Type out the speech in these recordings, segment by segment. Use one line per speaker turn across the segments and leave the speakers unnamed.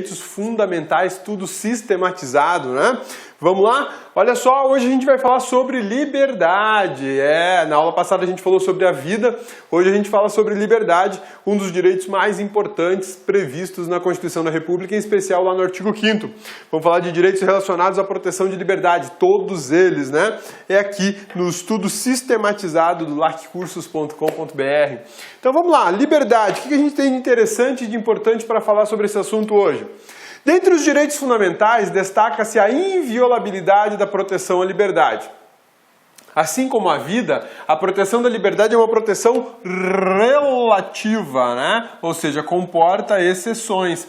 direitos fundamentais, tudo sistematizado, né? Vamos lá? Olha só, hoje a gente vai falar sobre liberdade. Na aula passada a gente falou sobre a vida, hoje a gente fala sobre liberdade, um dos direitos mais importantes previstos na Constituição da República, em especial lá no artigo 5º. Vamos falar de direitos relacionados à proteção de liberdade, todos eles, né? É aqui no estudo sistematizado do lacursos.com.br. Então vamos lá, liberdade. O que a gente tem de interessante e de importante para falar sobre esse assunto hoje? Dentre os direitos fundamentais, destaca-se a inviolabilidade da proteção à liberdade. Assim como a vida, a proteção da liberdade é uma proteção relativa, né? Ou seja, comporta exceções.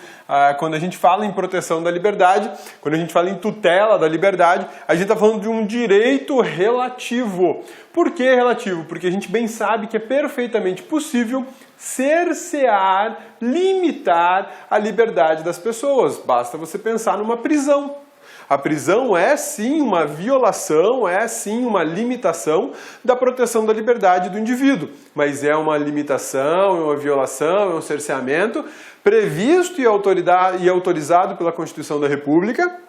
Quando a gente fala em proteção da liberdade, quando a gente fala em tutela da liberdade, a gente está falando de um direito relativo. Por que relativo? Porque a gente bem sabe que é perfeitamente possível cercear, limitar a liberdade das pessoas. Basta você pensar numa prisão. A prisão é sim uma violação, é sim uma limitação da proteção da liberdade do indivíduo. Mas é uma limitação, é uma violação, é um cerceamento previsto e autorizado pela Constituição da República.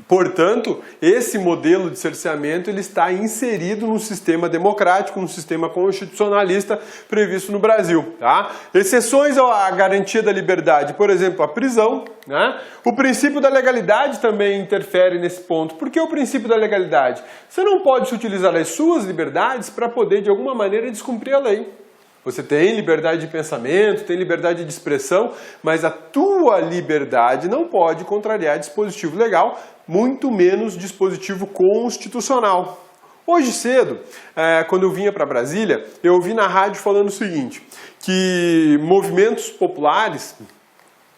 Portanto, esse modelo de cerceamento ele está inserido no sistema democrático, no sistema constitucionalista previsto no Brasil. Tá? Exceções à garantia da liberdade, por exemplo, a prisão. Né? O princípio da legalidade também interfere nesse ponto. Por que o princípio da legalidade? Você não pode utilizar as suas liberdades para poder, de alguma maneira, descumprir a lei. Você tem liberdade de pensamento, tem liberdade de expressão, mas a tua liberdade não pode contrariar dispositivo legal, muito menos dispositivo constitucional. Hoje cedo, quando eu vinha para Brasília, eu ouvi na rádio falando o seguinte, que movimentos populares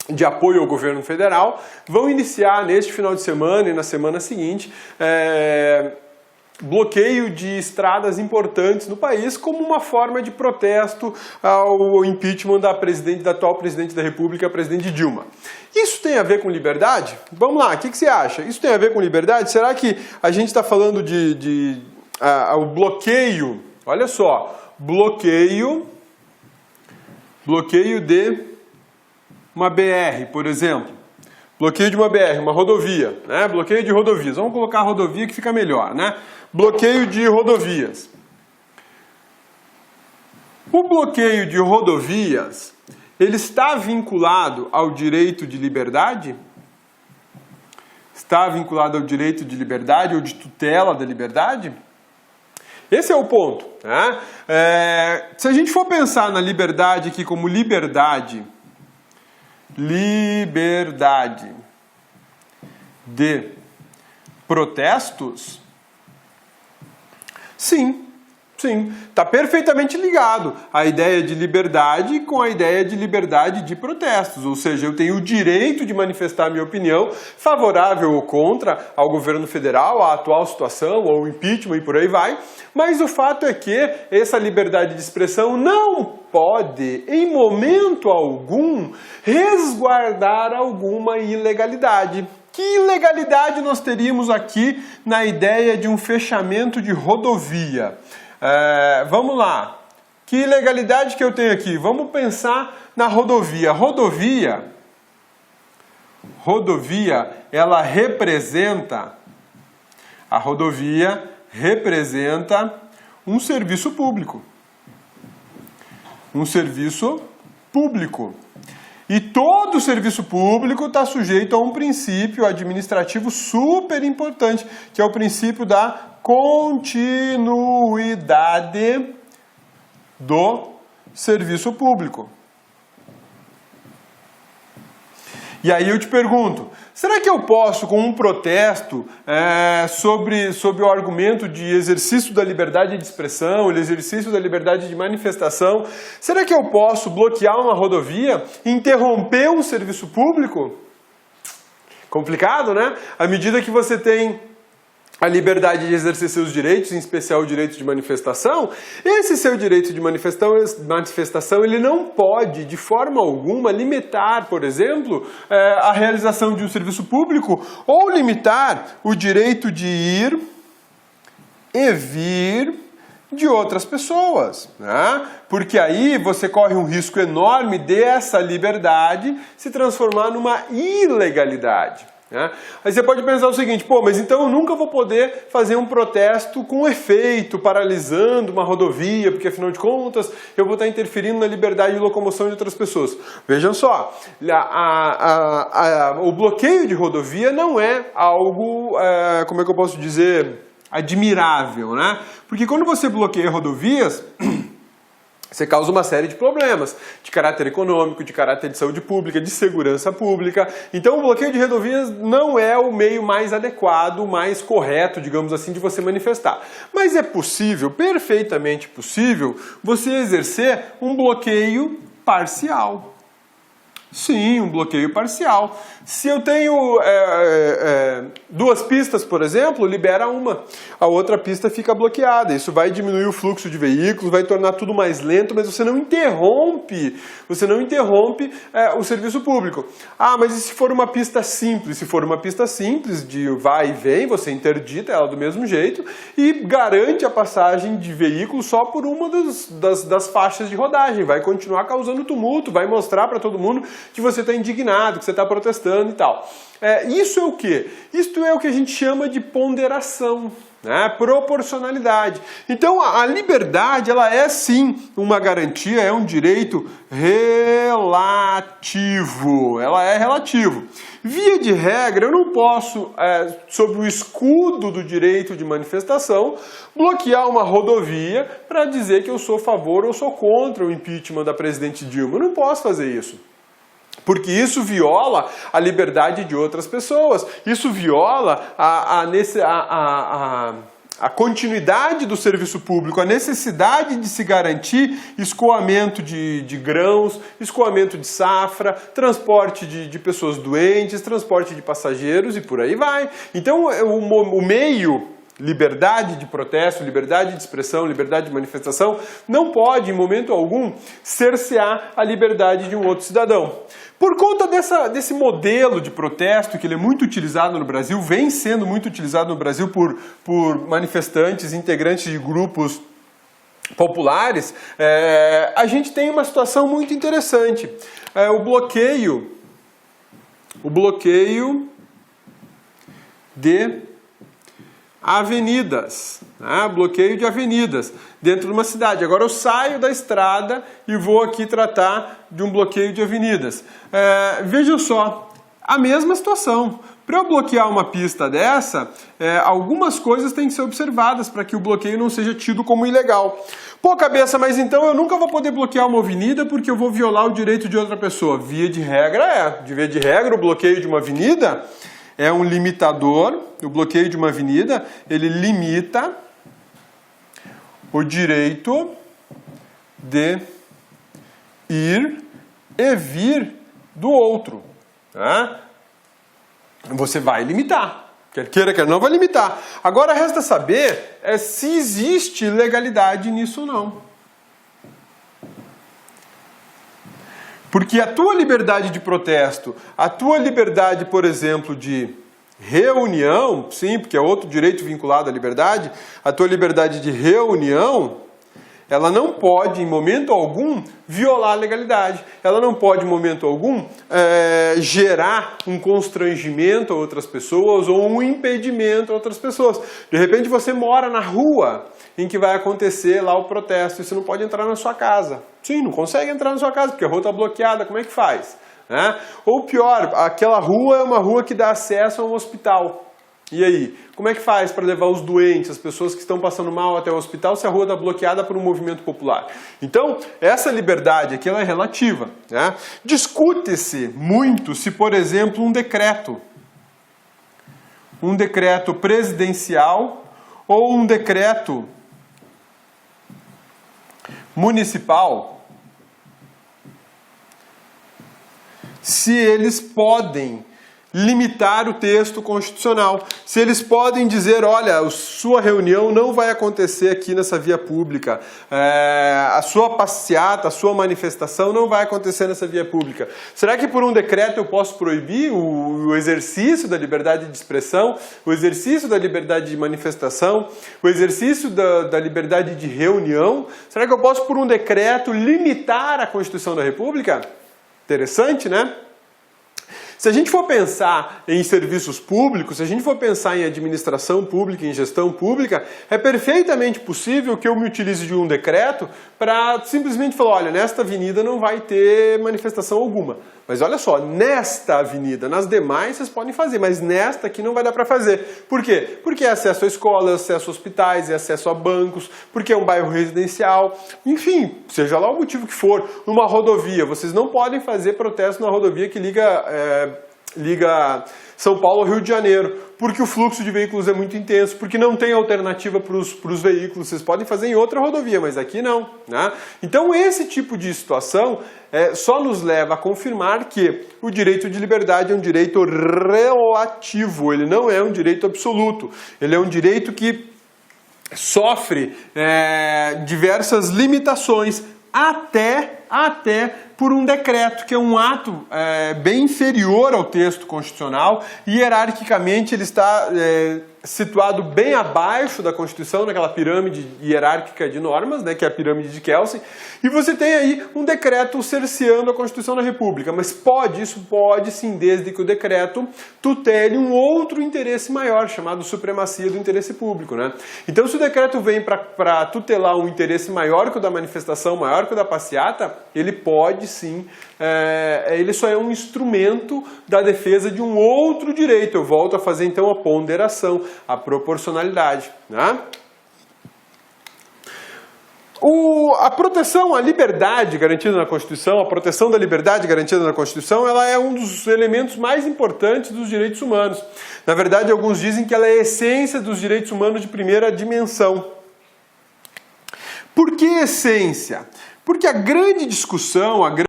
de apoio ao governo federal vão iniciar neste final de semana e na semana seguinte bloqueio de estradas importantes no país como uma forma de protesto ao impeachment da atual presidente da República, a presidente Dilma. Isso tem a ver com liberdade? Vamos lá, o que você acha? Isso tem a ver com liberdade? Será que a gente está falando o bloqueio, olha só, bloqueio de uma BR, por exemplo. Bloqueio de uma BR, uma rodovia, né? Bloqueio de rodovias. Vamos colocar a rodovia que fica melhor, né? Bloqueio de rodovias. O bloqueio de rodovias, ele está vinculado ao direito de liberdade? Está vinculado ao direito de liberdade ou de tutela da liberdade? Esse é o ponto, né? Se a gente for pensar na liberdade aqui como liberdade de protestos, sim, está perfeitamente ligado a ideia de liberdade com a ideia de liberdade de protestos, ou seja, eu tenho o direito de manifestar minha opinião favorável ou contra ao governo federal, à atual situação, ao impeachment e por aí vai, mas o fato é que essa liberdade de expressão não pode, em momento algum, resguardar alguma ilegalidade. Que ilegalidade nós teríamos aqui na ideia de um fechamento de rodovia? Vamos lá. Que ilegalidade que eu tenho aqui? Vamos pensar na rodovia. Rodovia, ela representa um serviço público. Um serviço público. E todo serviço público está sujeito a um princípio administrativo super importante, que é o princípio da continuidade do serviço público. E aí eu te pergunto, será que eu posso, com um protesto sobre o argumento de exercício da liberdade de expressão, exercício da liberdade de manifestação, será que eu posso bloquear uma rodovia, interromper um serviço público? Complicado, né? À medida que você tem a liberdade de exercer seus direitos, em especial o direito de manifestação, esse seu direito de manifestação ele não pode, de forma alguma, limitar, por exemplo, a realização de um serviço público ou limitar o direito de ir e vir de outras pessoas, né? Porque aí você corre um risco enorme dessa liberdade se transformar numa ilegalidade. Né? Aí você pode pensar o seguinte, pô, mas então eu nunca vou poder fazer um protesto com efeito, paralisando uma rodovia, porque afinal de contas eu vou estar interferindo na liberdade de locomoção de outras pessoas. Vejam só, o bloqueio de rodovia não é algo, como é que eu posso dizer, admirável, né? Porque quando você bloqueia rodovias, você causa uma série de problemas, de caráter econômico, de caráter de saúde pública, de segurança pública. Então o bloqueio de rodovias não é o meio mais adequado, mais correto, digamos assim, de você manifestar. Mas é possível, perfeitamente possível, você exercer um bloqueio parcial. Sim, um bloqueio parcial. Se eu tenho duas pistas, por exemplo, libera uma. A outra pista fica bloqueada. Isso vai diminuir o fluxo de veículos, vai tornar tudo mais lento, mas você não interrompe o serviço público. Ah, mas e se for uma pista simples? Se for uma pista simples, de vai e vem, você interdita ela do mesmo jeito e garante a passagem de veículos só por uma das faixas de rodagem. Vai continuar causando tumulto, vai mostrar para todo mundo que você está indignado, que você está protestando e tal. Isso é o quê? Isso é o que a gente chama de ponderação, né? Proporcionalidade. Então a liberdade, ela é sim uma garantia, é um direito relativo. Ela é relativo. Via de regra, eu não posso, sob o escudo do direito de manifestação, bloquear uma rodovia para dizer que eu sou a favor ou sou contra o impeachment da presidente Dilma. Eu não posso fazer isso. Porque isso viola a liberdade de outras pessoas, isso viola a continuidade do serviço público, a necessidade de se garantir escoamento de grãos, escoamento de safra, transporte de pessoas doentes, transporte de passageiros e por aí vai. Então o meio liberdade de protesto, liberdade de expressão, liberdade de manifestação, não pode, em momento algum, cercear a liberdade de um outro cidadão. Por conta desse modelo de protesto, que ele é muito utilizado no Brasil, vem sendo muito utilizado no Brasil por manifestantes, integrantes de grupos populares, a gente tem uma situação muito interessante. O bloqueio de avenidas, né? Bloqueio de avenidas dentro de uma cidade. Agora eu saio da estrada e vou aqui tratar de um bloqueio de avenidas. Vejam só, a mesma situação. Para eu bloquear uma pista dessa, algumas coisas têm que ser observadas para que o bloqueio não seja tido como ilegal. Pô, cabeça, mas então eu nunca vou poder bloquear uma avenida porque eu vou violar o direito de outra pessoa. Via de regra o bloqueio de uma avenida é um limitador. O bloqueio de uma avenida, ele limita o direito de ir e vir do outro. Tá? Você vai limitar. Quer queira, quer não, vai limitar. Agora resta saber se existe legalidade nisso ou não. Porque a tua liberdade de protesto, a tua liberdade, por exemplo, de reunião, sim, porque é outro direito vinculado à liberdade, a tua liberdade de reunião, ela não pode, em momento algum, violar a legalidade. Ela não pode, em momento algum, gerar um constrangimento a outras pessoas ou um impedimento a outras pessoas. De repente você mora na rua em que vai acontecer lá o protesto e você não pode entrar na sua casa. Sim, não consegue entrar na sua casa porque a rua está bloqueada, como é que faz? Ou pior, aquela rua é uma rua que dá acesso a um hospital. E aí, como é que faz para levar os doentes, as pessoas que estão passando mal até o hospital, se a rua está bloqueada por um movimento popular? Então, essa liberdade aqui ela é relativa. Né? Discute-se muito se, por exemplo, um decreto presidencial ou um decreto municipal, se eles podem limitar o texto constitucional, se eles podem dizer, olha, sua reunião não vai acontecer aqui nessa via pública, a sua passeata, a sua manifestação não vai acontecer nessa via pública. Será que por um decreto eu posso proibir o exercício da liberdade de expressão, o exercício da liberdade de manifestação, o exercício da liberdade de reunião? Será que eu posso por um decreto limitar a Constituição da República? Interessante, né? Se a gente for pensar em serviços públicos, se a gente for pensar em administração pública, em gestão pública, é perfeitamente possível que eu me utilize de um decreto para simplesmente falar, olha, nesta avenida não vai ter manifestação alguma. Mas olha só, nesta avenida, nas demais vocês podem fazer, mas nesta aqui não vai dar para fazer. Por quê? Porque é acesso a escolas, é acesso a hospitais, é acesso a bancos, porque é um bairro residencial, enfim, seja lá o motivo que for. Numa rodovia, vocês não podem fazer protesto na rodovia que liga São Paulo ao Rio de Janeiro, porque o fluxo de veículos é muito intenso, porque não tem alternativa para os veículos. Vocês podem fazer em outra rodovia, mas aqui não, né? Então esse tipo de situação só nos leva a confirmar que o direito de liberdade é um direito relativo, ele não é um direito absoluto, ele é um direito que sofre diversas limitações, até por um decreto, que é um ato bem inferior ao texto constitucional, e hierarquicamente ele está situado bem abaixo da Constituição, naquela pirâmide hierárquica de normas, né, que é a pirâmide de Kelsen, e você tem aí um decreto cerceando a Constituição da República, mas isso pode sim, desde que o decreto tutele um outro interesse maior, chamado supremacia do interesse público, né? Então, se o decreto vem para tutelar um interesse maior que o da manifestação, maior que o da passeata, ele pode sim, ele só é um instrumento da defesa de um outro direito. Eu volto a fazer então a ponderação, a proporcionalidade, né? A proteção à liberdade garantida na Constituição, a proteção da liberdade garantida na Constituição, ela é um dos elementos mais importantes dos direitos humanos. Na verdade, alguns dizem que ela é a essência dos direitos humanos de primeira dimensão. Por que essência? Porque a grande discussão, a grande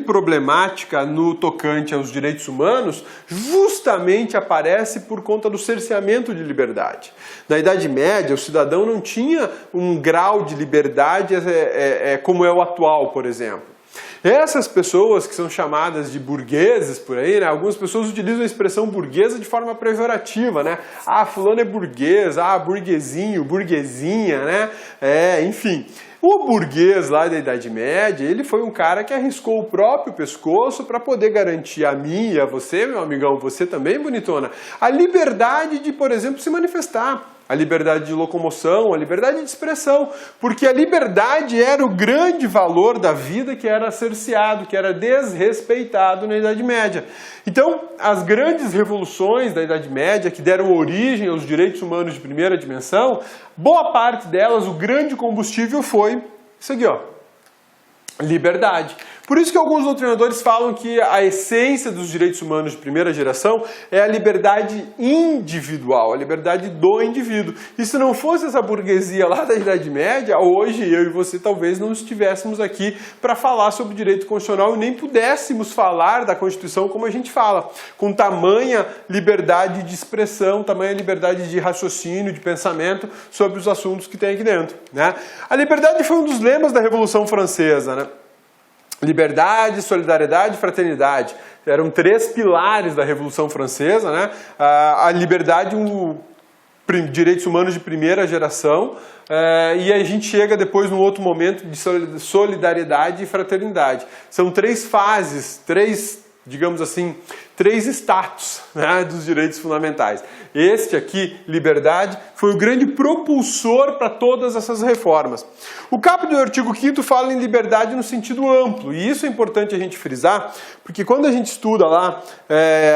problemática no tocante aos direitos humanos justamente aparece por conta do cerceamento de liberdade. Na Idade Média, o cidadão não tinha um grau de liberdade como é o atual, por exemplo. Essas pessoas que são chamadas de burgueses por aí, né? Algumas pessoas utilizam a expressão burguesa de forma pejorativa, né? Ah, fulano é burguês, burguesinho, burguesinha, né? Enfim. O burguês lá da Idade Média, ele foi um cara que arriscou o próprio pescoço para poder garantir a mim e a você, meu amigão, você também, bonitona, a liberdade de, por exemplo, se manifestar. A liberdade de locomoção, a liberdade de expressão, porque a liberdade era o grande valor da vida que era cerceado, que era desrespeitado na Idade Média. Então, as grandes revoluções da Idade Média, que deram origem aos direitos humanos de primeira dimensão, boa parte delas, o grande combustível foi isso aqui, ó, liberdade. Por isso que alguns doutrinadores falam que a essência dos direitos humanos de primeira geração é a liberdade individual, a liberdade do indivíduo. E se não fosse essa burguesia lá da Idade Média, hoje eu e você talvez não estivéssemos aqui para falar sobre direito constitucional e nem pudéssemos falar da Constituição como a gente fala, com tamanha liberdade de expressão, tamanha liberdade de raciocínio, de pensamento sobre os assuntos que tem aqui dentro, né? A liberdade foi um dos lemas da Revolução Francesa, né? Liberdade, solidariedade e fraternidade. Eram 3 pilares da Revolução Francesa, né? A liberdade, direitos humanos de primeira geração, e a gente chega depois num outro momento de solidariedade e fraternidade. São 3 fases, digamos assim, 3 status, né, dos direitos fundamentais. Este aqui, liberdade, foi o grande propulsor para todas essas reformas. O caput do artigo 5º fala em liberdade no sentido amplo, e isso é importante a gente frisar, porque quando a gente estuda lá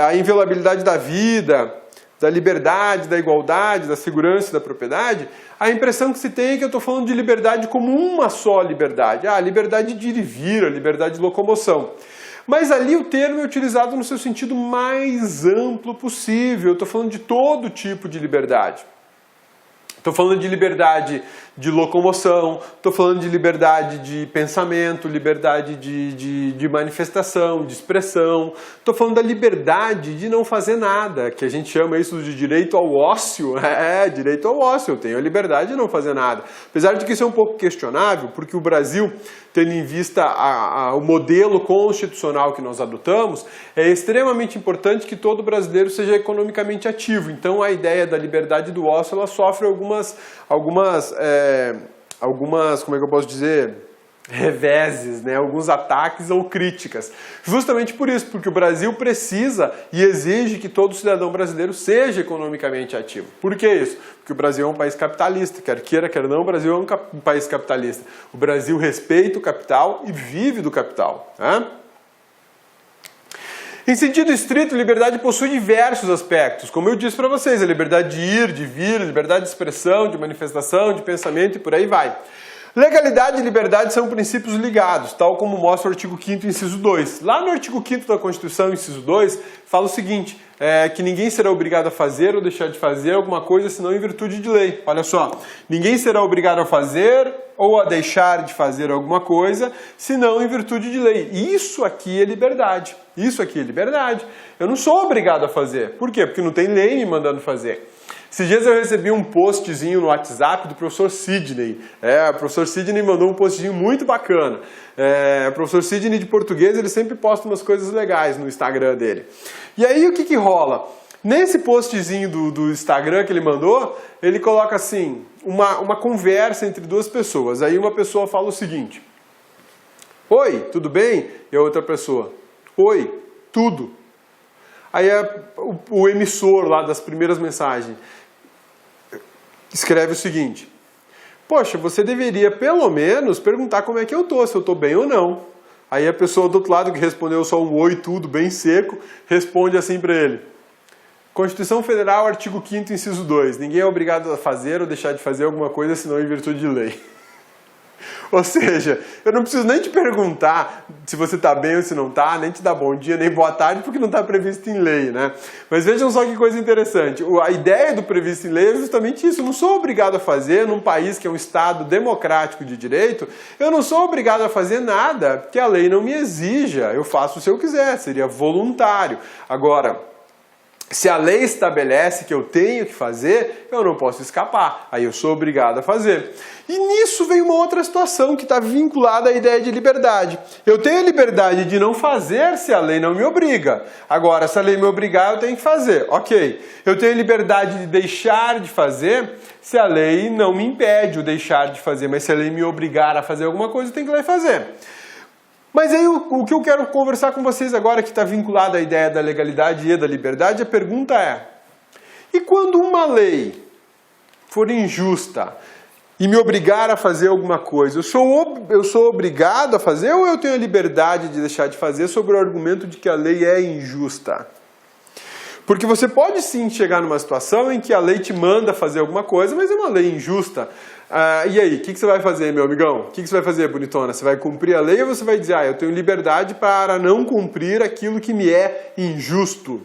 a inviolabilidade da vida, da liberdade, da igualdade, da segurança e da propriedade, a impressão que se tem é que eu estou falando de liberdade como uma só liberdade. A liberdade de ir e vir, a liberdade de locomoção. Mas ali o termo é utilizado no seu sentido mais amplo possível. Eu estou falando de todo tipo de liberdade. Estou falando de liberdade de locomoção, estou falando de liberdade de pensamento, liberdade de manifestação, de expressão. Estou falando da liberdade de não fazer nada, que a gente chama isso de direito ao ócio. Direito ao ócio, eu tenho a liberdade de não fazer nada. Apesar de que isso é um pouco questionável, porque o Brasil, tendo em vista o modelo constitucional que nós adotamos, é extremamente importante que todo brasileiro seja economicamente ativo. Então a ideia da liberdade do ócio, ela sofre algumas, como é que eu posso dizer, reveses, né? Alguns ataques ou críticas. Justamente por isso, porque o Brasil precisa e exige que todo cidadão brasileiro seja economicamente ativo. Por que isso? Porque o Brasil é um país capitalista, quer queira, quer não, o Brasil é um país capitalista. O Brasil respeita o capital e vive do capital, né? Em sentido estrito, liberdade possui diversos aspectos. Como eu disse para vocês, a liberdade de ir, de vir, liberdade de expressão, de manifestação, de pensamento e por aí vai. Legalidade e liberdade são princípios ligados, tal como mostra o artigo 5º, inciso 2. Lá no artigo 5º da Constituição, inciso 2, fala o seguinte, que ninguém será obrigado a fazer ou deixar de fazer alguma coisa senão em virtude de lei. Olha só, ninguém será obrigado a fazer ou a deixar de fazer alguma coisa senão em virtude de lei. Isso aqui é liberdade. Isso aqui é liberdade. Eu não sou obrigado a fazer. Por quê? Porque não tem lei me mandando fazer. Esses dias eu recebi um postzinho no WhatsApp do professor Sidney. O professor Sidney mandou um postzinho muito bacana. O professor Sidney de português, ele sempre posta umas coisas legais no Instagram dele. E aí o que rola? Nesse postzinho do Instagram que ele mandou, ele coloca assim, uma conversa entre duas pessoas. Aí uma pessoa fala o seguinte: oi, tudo bem? E a outra pessoa: oi, tudo. Aí o emissor lá das primeiras mensagens escreve o seguinte: poxa, você deveria pelo menos perguntar como é que eu tô, se eu tô bem ou não. Aí a pessoa do outro lado, que respondeu só um oi, tudo, bem seco, responde assim para ele: Constituição Federal, artigo 5º, inciso 2. Ninguém é obrigado a fazer ou deixar de fazer alguma coisa senão em virtude de lei. Ou seja, eu não preciso nem te perguntar se você está bem ou se não está, nem te dar bom dia, nem boa tarde, porque não está previsto em lei, né? Mas vejam só que coisa interessante. A ideia do previsto em lei é justamente isso. Eu não sou obrigado a fazer, num país que é um Estado democrático de direito, eu não sou obrigado a fazer nada que a lei não me exija. Eu faço se eu quiser, seria voluntário. Agora, se a lei estabelece que eu tenho que fazer, eu não posso escapar. Aí eu sou obrigado a fazer. E nisso vem uma outra situação que está vinculada à ideia de liberdade. Eu tenho a liberdade de não fazer se a lei não me obriga. Agora, se a lei me obrigar, eu tenho que fazer. Ok. Eu tenho a liberdade de deixar de fazer se a lei não me impede o deixar de fazer. Mas se a lei me obrigar a fazer alguma coisa, eu tenho que ir lá e fazer. Mas aí o que eu quero conversar com vocês agora, que está vinculado à ideia da legalidade e da liberdade, a pergunta é: e quando uma lei for injusta e me obrigar a fazer alguma coisa, eu sou obrigado a fazer ou eu tenho a liberdade de deixar de fazer sobre o argumento de que a lei é injusta? Porque você pode sim chegar numa situação em que a lei te manda fazer alguma coisa, mas é uma lei injusta. E aí, o que você vai fazer, meu amigão? O que você vai fazer, bonitona? Você vai cumprir a lei ou você vai dizer: eu tenho liberdade para não cumprir aquilo que me é injusto?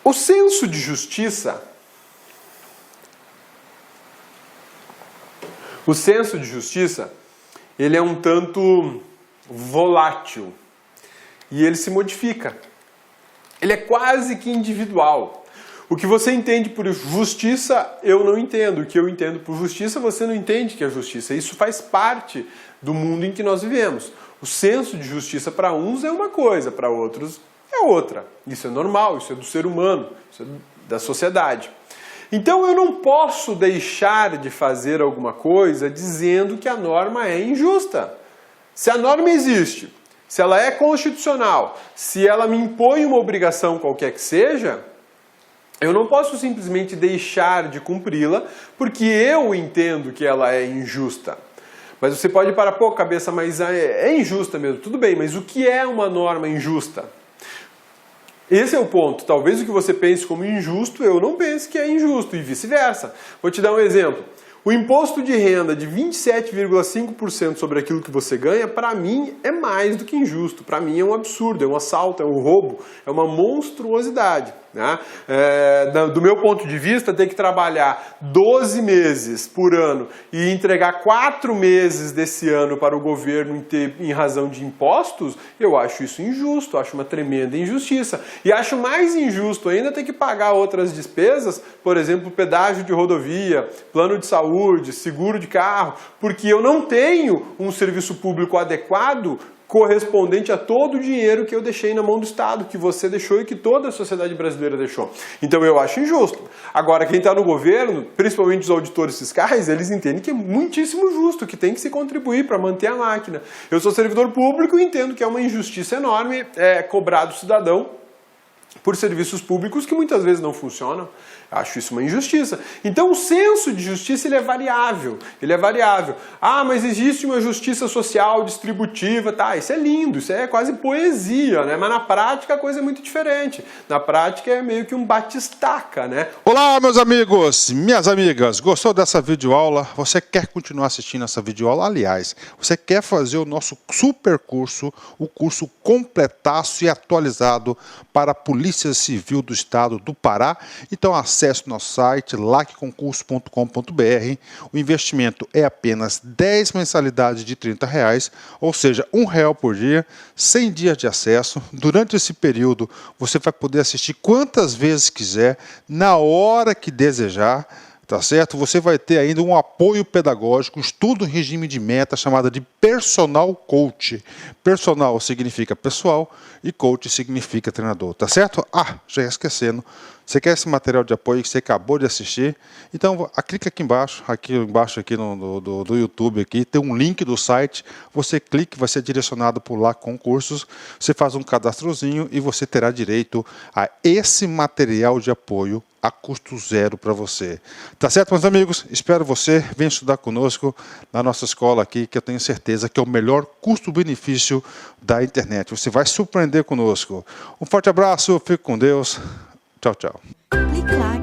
O senso de justiça, ele é um tanto volátil e ele se modifica. Ele é quase que individual. O que você entende por justiça, eu não entendo. O que eu entendo por justiça, você não entende que é justiça. Isso faz parte do mundo em que nós vivemos. O senso de justiça para uns é uma coisa, para outros é outra. Isso é normal, isso é do ser humano, isso é da sociedade. Então eu não posso deixar de fazer alguma coisa dizendo que a norma é injusta. Se a norma existe, se ela é constitucional, se ela me impõe uma obrigação qualquer que seja, eu não posso simplesmente deixar de cumpri-la porque eu entendo que ela é injusta. Mas você pode parar, pô, cabeça, mas é injusta mesmo. Tudo bem, mas o que é uma norma injusta? Esse é o ponto. Talvez o que você pense como injusto, eu não pense que é injusto e vice-versa. Vou te dar um exemplo. O imposto de renda de 27,5% sobre aquilo que você ganha, para mim, é mais do que injusto. Para mim é um absurdo, é um assalto, é um roubo, é uma monstruosidade. Né? Do meu ponto de vista, ter que trabalhar 12 meses por ano e entregar 4 meses desse ano para o governo em razão de impostos, eu acho isso injusto, acho uma tremenda injustiça. E acho mais injusto ainda ter que pagar outras despesas, por exemplo, pedágio de rodovia, plano de saúde, seguro de carro, porque eu não tenho um serviço público adequado correspondente a todo o dinheiro que eu deixei na mão do Estado, que você deixou e que toda a sociedade brasileira deixou. Então eu acho injusto. Agora, quem está no governo, principalmente os auditores fiscais, eles entendem que é muitíssimo justo, que tem que se contribuir para manter a máquina. Eu sou servidor público e entendo que é uma injustiça enorme cobrar do cidadão por serviços públicos que muitas vezes não funcionam. Acho isso uma injustiça. Então o senso de justiça ele é variável. Ah, mas existe uma justiça social distributiva, tá? Isso é lindo, isso é quase poesia, né? Mas na prática a coisa é muito diferente. Na prática é meio que um batistaca, né?
Olá, meus amigos, minhas amigas. Gostou dessa videoaula? Você quer continuar assistindo essa videoaula? Aliás, você quer fazer o nosso super curso, o curso completaço e atualizado para a Polícia Civil do Estado do Pará? Então acesse nosso site lacconcurso.com.br. O investimento é apenas 10 mensalidades de R$30, ou seja, R$1 por dia, 100 dias de acesso. Durante esse período, você vai poder assistir quantas vezes quiser, na hora que desejar. Tá certo? Você vai ter ainda um apoio pedagógico, um estudo em regime de meta chamado de Personal Coach. Personal significa pessoal e coach significa treinador, tá certo? Ah, já ia esquecendo. Você quer esse material de apoio que você acabou de assistir? Então, clica aqui embaixo aqui do YouTube, aqui, tem um link do site. Você clica, vai ser direcionado por lá com cursos. Você faz um cadastrozinho e você terá direito a esse material de apoio a custo zero para você. Tá certo, meus amigos? Espero você. Venha estudar conosco na nossa escola aqui, que eu tenho certeza que é o melhor custo-benefício da internet. Você vai surpreender conosco. Um forte abraço, fique com Deus. Tchau, tchau.
Clique lá.